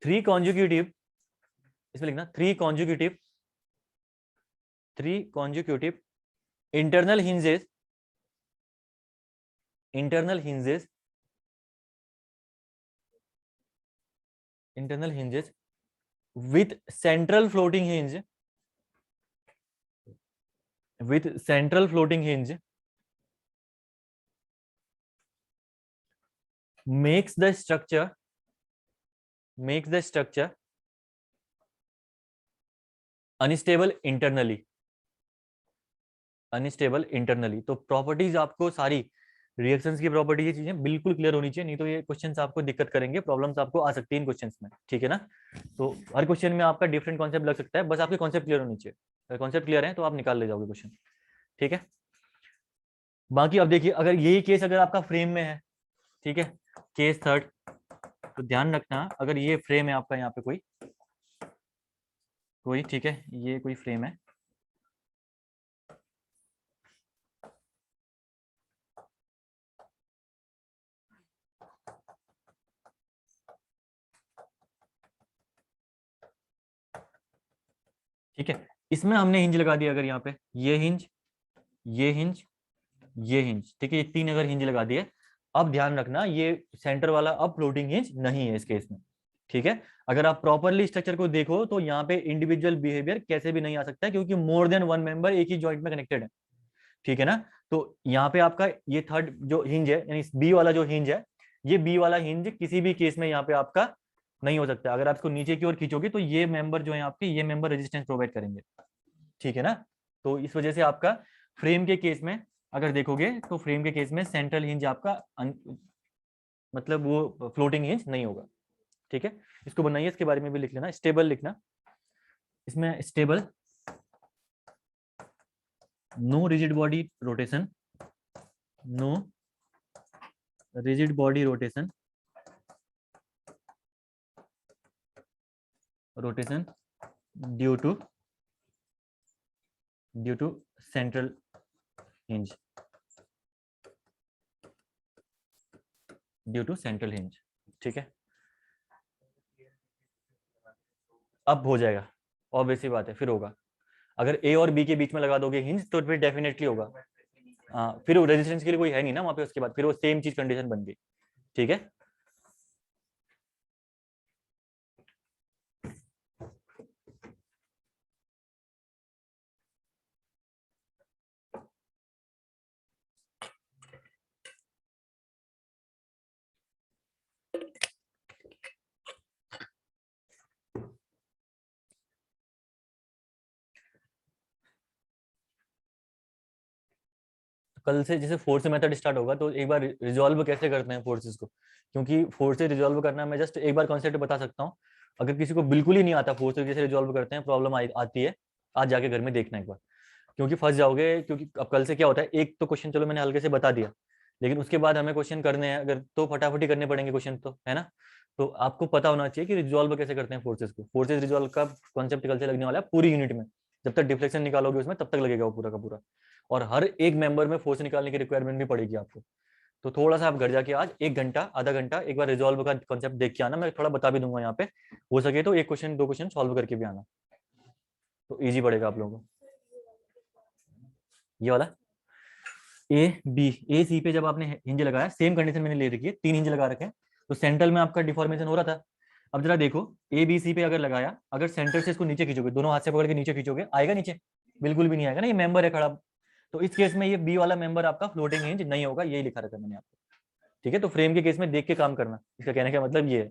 थ्री कॉन्जिक्यूटिव, इसमें लिखना three consecutive internal hinges, internal hinges, internal hinges with central floating hinge, with central floating hinge makes the structure unstable internally, unstable internally. तो प्रॉपर्टीज आपको सारी रिएक्शंस की प्रॉपर्टी, ये चीजें बिल्कुल क्लियर होनी चाहिए, नहीं तो ये क्वेश्चंस आपको दिक्कत करेंगे, प्रॉब्लम्स आपको आ सकती है इन क्वेश्चंस में, ठीक है ना। तो हर क्वेश्चन में आपका डिफरेंट कॉन्सेप्ट लग सकता है, बस आपके कॉन्सेप्ट क्लियर होनी चाहिए, अगर कॉन्सेप्ट क्लियर है तो आप निकाल ले जाओगे क्वेश्चन, ठीक है। बाकी अब देखिए अगर यही केस अगर आपका फ्रेम में है, ठीक है, केस थर्ड, तो ध्यान रखना अगर ये फ्रेम है आपका यहाँ पे कोई कोई ठीक है, ये कोई फ्रेम है, ठीक है, इसमें हमने हिंज लगा दिया, अगर यहाँ पे ये हिंज, ये हिंज, ये हिंज, ठीक है, ये 3 अगर हिंज लगा दिए, अब ध्यान रखना ये सेंटर वाला अब फ्लोटिंग हिंज नहीं है इस केस में। ठीक है, अगर आप प्रॉपरली स्ट्रक्चर को देखो तो यहाँ पे इंडिविजुअल बिहेवियर कैसे भी नहीं आ सकता है, क्योंकि मोर देन वन मेंबर एक ही जॉइंट में कनेक्टेड है। ठीक है ना, तो यहाँ पे आपका ये थर्ड जो हिंज है, यानी बी वाला जो हिंज है, ये बी वाला हिंज किसी भी केस में यहाँ पे आपका नहीं हो सकता। अगर आप इसको नीचे की ओर खींचोगे तो ये मेंबर जो है आपके, ये मेंबर रेजिस्टेंस प्रोवाइड करेंगे। ठीक है ना, तो इस वजह से आपका फ्रेम के केस में अगर देखोगे तो फ्रेम के केस में सेंट्रल हिंज आपका मतलब वो फ्लोटिंग हिंज नहीं होगा। ठीक है, इसको बनाइए, इसके बारे में भी लिख लेना, स्टेबल लिखना, इसमें stable, no rigid body rotation, no rigid body rotation, rotation due to central hinge, due to central hinge. ठीक है, अब हो जाएगा, ऑब्वियस सी बात है, फिर होगा। अगर ए और बी के बीच में लगा दोगे हिंज तो फिर डेफिनेटली होगा। फिर वो रेजिस्टेंस के लिए कोई है नहीं ना वहां पे, उसके बाद फिर वो सेम चीज कंडीशन बन गई। ठीक है, कल से जैसे फोर्स मेथड स्टार्ट होगा तो एक बार रिजॉल्व कैसे करते हैं फोर्सेस को, क्योंकि फोर्स से रिजॉल्व करना मैं जस्ट एक बार कॉन्सेप्ट बता सकता हूँ। अगर किसी को बिल्कुल ही नहीं आता फोर्स से कैसे रिजॉल्व करते हैं, प्रॉब्लम आती है, आज जाके घर में देखना एक बार, क्योंकि फंस जाओगे। क्योंकि अब कल से क्या होता है, एक तो क्वेश्चन चलो मैंने हल्के से बता दिया, लेकिन उसके बाद हमें क्वेश्चन करने हैं अगर, तो फटाफटी करने पड़ेंगे क्वेश्चन, तो है ना। तो आपको पता होना चाहिए कि रिजॉल्व कैसे करते हैं फोर्सेस को। फोर्सेस रिजॉल्व का कॉन्सेप्ट कल से लगने वाला है पूरी यूनिट में, जब तक डिफ्लेक्शन निकालोगे उसमें तब तक लगेगा वो पूरा का पूरा, और हर एक मेंबर में फोर्स निकालने की रिक्वायरमेंट भी पड़ेगी आपको। तो थोड़ा सा आप घर जाके आज 1 घंटा आधा घंटा एक बार रिजॉल्व का कॉन्सेप्ट देख के आना, मैं थोड़ा बता भी दूंगा यहाँ पे, हो सके तो एक क्वेश्चन 2 क्वेश्चन सॉल्व करके भी आना, तो ईजी पड़ेगा आप लोगों को। ये वाला ए सी पे जब आपने हिंज लगाया, सेम कंडीशन मैंने ले रखी है, 3 हिंज लगा रखे हैं, तो सेंट्रल में आपका डिफॉर्मेशन हो रहा था। अब जरा देखो, ए बी सी पे अगर लगाया, अगर सेंटर से इसको नीचे खींचोगे, दोनों हाथ से पकड़ के नीचे खींचोगे, आएगा नीचे? बिल्कुल भी नहीं आएगा ना, ये मेंबर है खड़ा। तो इस केस में ये बी वाला मेंबर आपका फ्लोटिंग हिंज नहीं होगा, यही लिखा रखा है मैंने आपको। ठीक है, तो फ्रेम के केस में देख के काम करना, इसका कहने का मतलब ये है।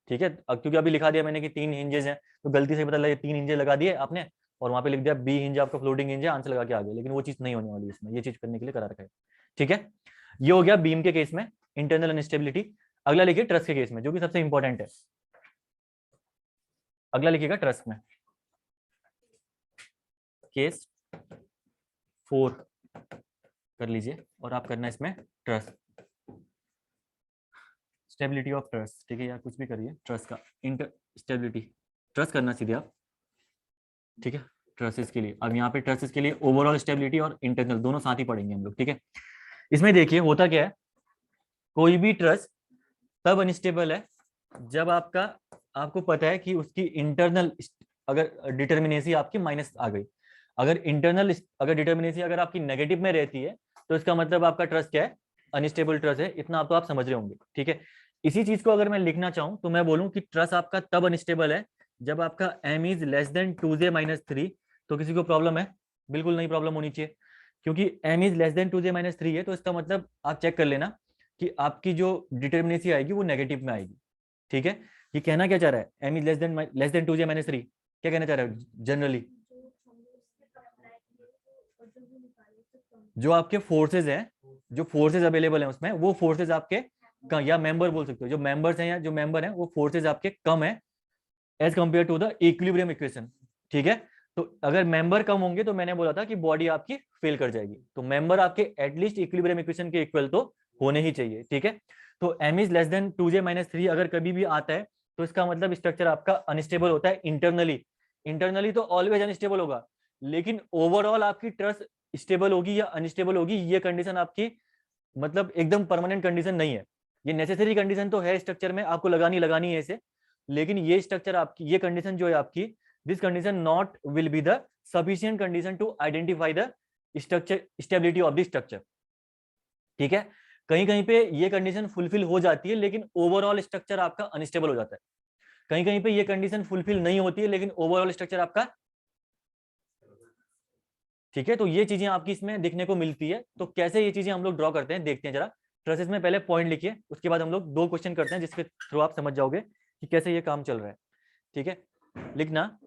ठीक है, अब क्योंकि अभी लिखा दिया मैंने कि 3 हिंजेस हैं, तो गलती से पता लगे 3 हिंजेस लगा दिए आपने और वहां पे लिख दिया बी हिंज आपका फ्लोटिंग हिंज है, आंसर लगा के आ गए, लेकिन वो चीज नहीं होने वाली इसमें, ये चीज करने के लिए करा रखा है। ठीक है, ये हो गया बीम के केस में इंटरनल अनस्टेबिलिटी। अगला लिखिए ट्रस के केस में, जो कि सबसे इंपॉर्टेंट है। अगला लिखिएगा ट्रस में, केस 4 कर लीजिए, और आप करना इसमें ट्रस, स्टेबिलिटी ऑफ ट्रस। ठीक है, या कुछ भी करिए, ट्रस का इंटर स्टेबिलिटी, ट्रस करना सीधे आप। ठीक है, ट्रसेस के लिए, अब यहाँ पे ट्रसेस के लिए ओवरऑल स्टेबिलिटी और इंटरनल दोनों साथ ही पढ़ेंगे हम लोग। ठीक है, इसमें देखिए होता क्या है, कोई भी ट्रस तब अनस्टेबल है जब आपको पता है कि उसकी इंटरनल अगर डिटर्मिनेसी आपकी माइनस आ गई। अगर डिटर्मिनेसी अगर आपकी नेगेटिव में रहती है तो इसका मतलब आपका ट्रस्ट क्या है, अनस्टेबल ट्रस्ट है, इतना आप समझ रहे होंगे। ठीक है, इसी चीज को अगर मैं लिखना चाहूं तो मैं बोलूं कि ट्रस्ट आपका तब अनस्टेबल है जब आपका m is less than 2j-3। तो किसी को प्रॉब्लम है? बिल्कुल नहीं प्रॉब्लम होनी चाहिए, क्योंकि m is less than 2j-3 है, तो इसका मतलब आप चेक कर लेना कि आपकी जो डिटर्मिनेसी आएगी वो नेगेटिव में आएगी। ठीक है, ये कहना क्या चाह रहा है, m is less than 2j-3, क्या कहना चाह रहा है जनरली? जो आपके फोर्सेज हैं, जो फोर्सेज अवेलेबल हैं उसमें, वो फोर्सेज आपके या मेंबर बोल सकते हो, जो मेंबर्स हैं या जो मेंबर हैं वो फोर्सेज आपके कम है as compare to the equilibrium equation. ठीक है, तो अगर मेंबर कम होंगे तो मैंने बोला था कि बॉडी आपकी फेल कर जाएगी, तो मेंबर आपके एटलीस्ट इक्विलिब्रियम इक्वेशन के इक्वल तो होने ही चाहिए। ठीक है, तो m is less than 2j-3 अगर कभी भी आता है तो इसका मतलब स्ट्रक्चर आपका अनस्टेबल होता है इंटरनली। इंटरनली तो ऑलवेज अनस्टेबल होगा, लेकिन ओवरऑल आपकी ट्रस्ट स्टेबल होगी या अनस्टेबल होगी, ये कंडीशन आपकी मतलब एकदम परमानेंट कंडीशन नहीं है। ये नेसेसरी कंडीशन तो है स्ट्रक्चर में, आपको लगानी लगानी है इसे, लेकिन ये स्ट्रक्चर आपकी, ये कंडीशन जो है आपकी, this condition not will be the sufficient condition to identify the structure stability of the structure. ठीक है, कहीं कहीं पे ये कंडीशन फुलफिल हो जाती है लेकिन ओवरऑल स्ट्रक्चर आपका अनस्टेबल हो जाता है, कहीं कहीं पे ये कंडीशन फुलफिल नहीं होती है लेकिन ओवरऑल स्ट्रक्चर आपका, ठीक है। तो ये चीजें आपकी इसमें दिखने को मिलती है। तो कैसे ये चीजें हम लोग ड्रॉ करते हैं देखते हैं जरा। ट्रेसेस में पहले पॉइंट लिखिए, उसके बाद हम लोग 2 क्वेश्चन करते हैं जिसके थ्रू आप समझ जाओगे कि कैसे ये काम चल रहा है। ठीक है, लिखना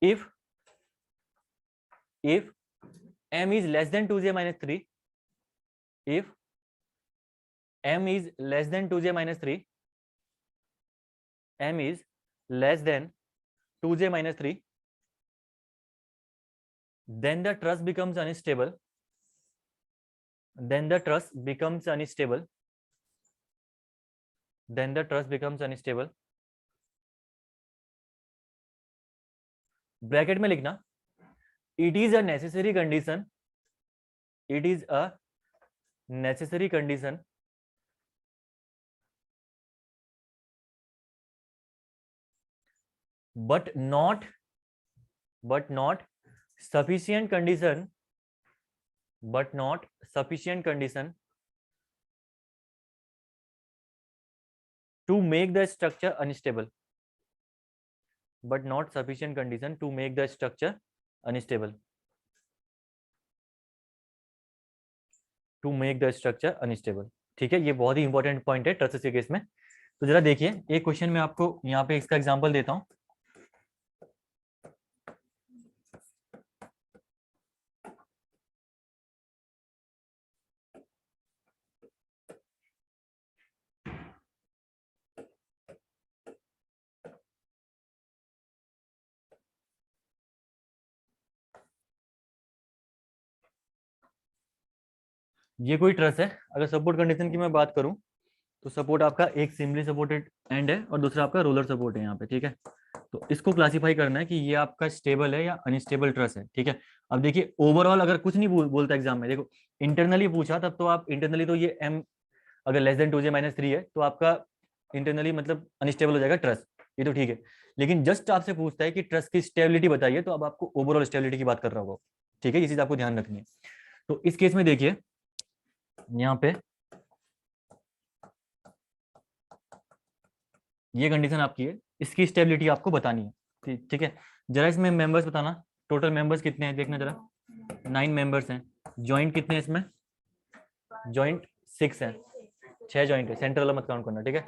if m is less than 2j minus 3, if m is less than 2j minus 3, m is less than 2j minus 3, then the truss becomes unstable, then the truss becomes unstable, then the truss becomes unstable। Bracket में लिखना it is a necessary condition, it is a necessary condition but not sufficient condition, but not sufficient condition to make the structure unstable, but not sufficient condition to make the structure unstable, to make the structure unstable। ठीक है, ये बहुत ही इंपॉर्टेंट पॉइंट है ट्रसेस के केस में। तो जरा देखिए एक क्वेश्चन में आपको यहाँ पे इसका एग्जांपल देता हूँ। ये कोई ट्रस है, अगर सपोर्ट कंडीशन की मैं बात करूं तो सपोर्ट आपका एक सिंपली सपोर्टेड एंड है और दूसरा आपका रोलर सपोर्ट है यहाँ पे। ठीक है, तो इसको क्लासिफाई करना है कि ये आपका स्टेबल है या अनस्टेबल ट्रस है। ठीक है, अब देखिए ओवरऑल अगर कुछ नहीं बोलता एग्जाम में, देखो इंटरनली पूछा तब तो आप इंटरनली तो ये m अगर लेस देन 2j माइनस 3 है तो आपका इंटरनली मतलब अनस्टेबल हो जाएगा ट्रस, ये तो ठीक है। लेकिन जस्ट आपसे पूछता है कि ट्रस की स्टेबिलिटी बताइए तो अब आपको ओवरऑल स्टेबिलिटी की बात कर रहा होगा। ठीक है, ये चीज आपको ध्यान रखनी है। तो इस केस में देखिए यहाँ पे ये कंडीशन आपकी है, इसकी स्टेबिलिटी आपको बतानी है। ठीक है, जरा इसमें मेंबर्स बताना, टोटल मेंबर्स कितने हैं देखना जरा। 9 मेंबर्स हैं। जॉइंट कितने हैं इसमें? जॉइंट 6 हैं, 6 जॉइंट है, सेंटर वाला मत काउंट करना। ठीक है,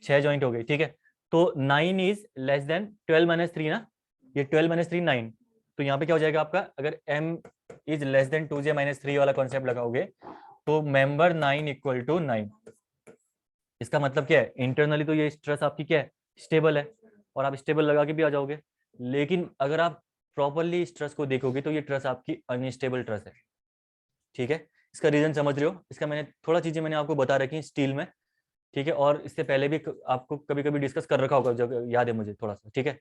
6 जॉइंट हो गई। ठीक है, तो 9 इज लेस देन 12 माइनस 3 ना, ये 12 माइनस 3 9। तो यहाँ पे क्या हो जाएगा आपका, अगर m is less than 2j minus 3 वाला कॉन्सेप्ट लगाओगे तो मेंबर 9 इक्वल टू 9। इसका मतलब क्या है, इंटरनली तो ये स्ट्रेस आपकी क्या है, स्टेबल है, और आप स्टेबल लगा के भी आ जाओगे। लेकिन अगर आप प्रॉपरली स्ट्रेस को देखोगे तो ये ट्रस आपकी अनस्टेबल ट्रस है। ठीक है, इसका रीजन समझ रहे हो? इसका मैंने थोड़ा चीजें मैंने आपको बता रखी स्टील में। ठीक है, और इससे पहले भी आपको कभी कभी डिस्कस कर रखा होगा, जब याद है मुझे थोड़ा सा। ठीक है,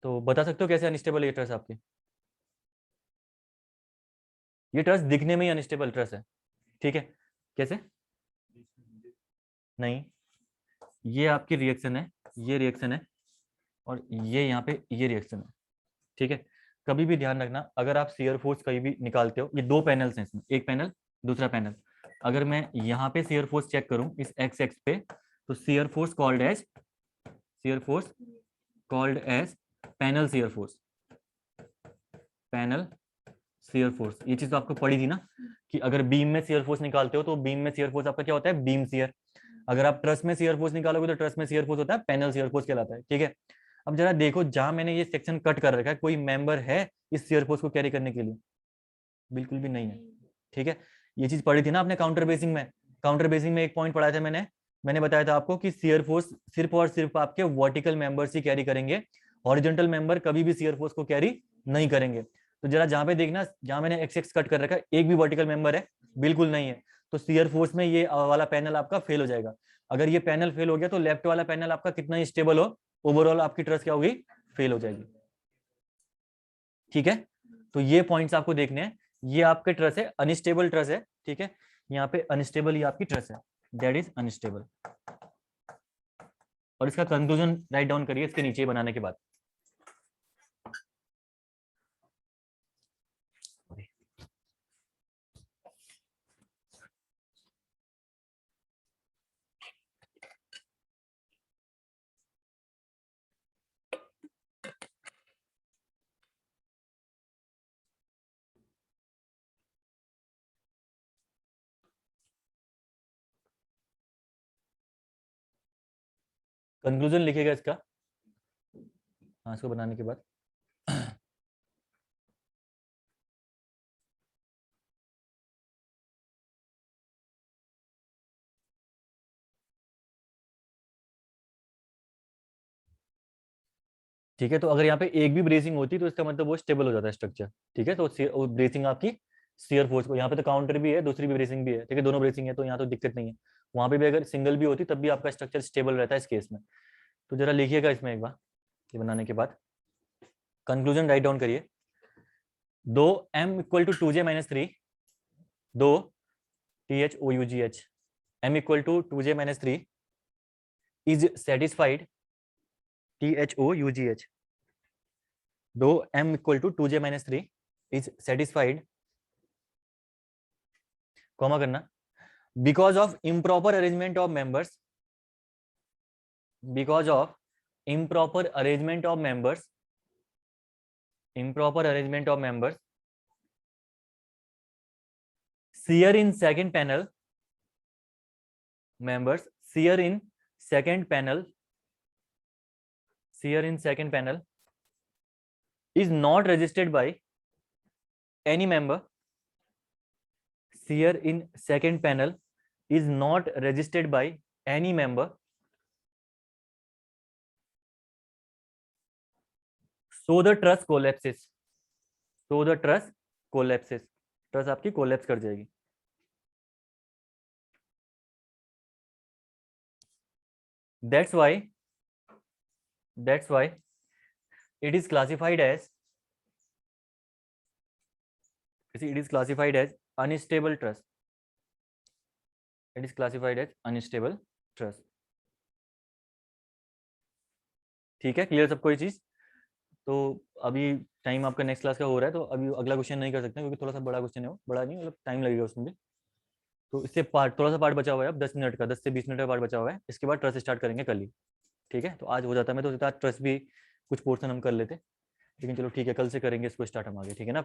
तो बता सकते हो कैसे अनस्टेबल ये ट्रस आपकी? ये ट्रस दिखने में ही अनस्टेबल ट्रस है। ठीक है, कैसे? नहीं, ये आपकी रिएक्शन है, ये रिएक्शन है, और ये यहाँ पे ये रिएक्शन है। ठीक है, कभी भी ध्यान रखना अगर आप शियर फोर्स कहीं भी निकालते हो, ये 2 पैनल्स हैं इसमें, एक पैनल दूसरा पैनल। अगर मैं यहाँ पे शियर फोर्स चेक करूं इस एक्स एक्स पे, तो shear force called as panel shear force, panel shear force. ये चीज तो आपको पड़ी थी ना कि अगर बीम में शियर फोर्स निकालते हो तो बीम में शियर फोर्स आपका क्या होता है, बीम शियर। अगर आप ट्रस में शियर फोर्स निकालोगे तो ट्रस में शियर फोर्स होता है पैनल शियर फोर्स कहलाता है। ठीक है, अब जरा देखो जहां मैंने ये सेक्शन कट कर रखा है, कोई मेंबर है इस शियर फोर्स को कैरी करने के लिए? बिल्कुल भी नहीं है। ठीक है, ये चीज पढ़ी थी ना आपने काउंटर बेसिंग में। काउंटर बेसिंग में एक पॉइंट पढ़ाया था मैंने बताया था आपको कि शियर फोर्स सिर्फ और सिर्फ आपके वर्टिकल मेंबर्स ही कैरी करेंगे, हॉरिजॉन्टल मेंबर कभी भी शियर फोर्स को कैरी नहीं करेंगे। तो जरा जहां पे देखना, जहां मैंने एक्स एक्स कट कर रखा है, एक भी वर्टिकल मेंबर है? बिल्कुल नहीं है। तो शियर फोर्स में ये वाला पैनल आपका फेल हो जाएगा। अगर ये पैनल फेल हो गया तो लेफ्ट वाला पैनल आपका कितना ही स्टेबल हो, ओवरऑल आपकी ट्रस क्या होगी, फेल हो जाएगी। ठीक है, तो ये पॉइंट्स आपको देखने हैं। ये आपके ट्रस है, अनस्टेबल ट्रस है। ठीक है, यहाँ पे अनस्टेबल ये आपकी ट्रस है, दैट इज अनस्टेबल। और इसका कंक्लूजन राइट डाउन करिए इसके नीचे बनाने के बाद। कंक्लूजन लिखेगा इसका, हाँ इसको बनाने के बाद ठीक है। तो अगर यहाँ पे एक भी ब्रेसिंग होती तो इसका मतलब वो स्टेबल हो जाता है स्ट्रक्चर, ठीक है। तो ब्रेसिंग आपकी शियर फोर्स को, यहाँ पे तो काउंटर भी है, दूसरी भी ब्रेसिंग भी है, ठीक है, दोनों ब्रेसिंग है, तो यहाँ तो दिक्कत नहीं है। वहां पे भी अगर सिंगल भी होती तब भी आपका स्ट्रक्चर स्टेबल रहता है इस केस में। तो जरा लिखिएगा इसमें एक बार, ये बनाने के बाद कंक्लूजन राइट डाउन करिए। दो m इक्वल टू 2j-3, दो THOUGH, m equal to 2j-3 is satisfied, THOUGH, दो m equal to 2j-3 is satisfied, comma करना, because of improper arrangement of members, because of improper arrangement of members, improper arrangement of members, shear in second panel, members shear in second panel, shear in second panel is not resisted by any member, shear in second panel is not resisted by any member, so the truss collapses, so the truss collapses, truss आपकी कोलैप्स कर जाएगी। that's why it is classified as unstable truss, it is classified as unstable truss, ठीक है। क्लियर सबको ये चीज? तो अभी टाइम आपका नेक्स्ट क्लास का हो रहा है, तो अभी अगला क्वेश्चन नहीं कर सकते क्योंकि थोड़ा सा बड़ा क्वेश्चन है, वो बड़ा नहीं मतलब टाइम लगेगा उसमें भी। तो इससे पार्ट थोड़ा सा पार्ट बचा हुआ है, अब 10 मिनट का, 10 से 20 मिनट का पार्ट बचा हुआ है, इसके बाद ट्रस स्टार्ट करेंगे कल ही, ठीक है। तो आज हो जाता है, मैं तो आज ट्रस भी कुछ पोर्शन हम कर लेते, लेकिन चलो ठीक है, कल से करेंगे इसको स्टार्ट हम आगे, ठीक है ना।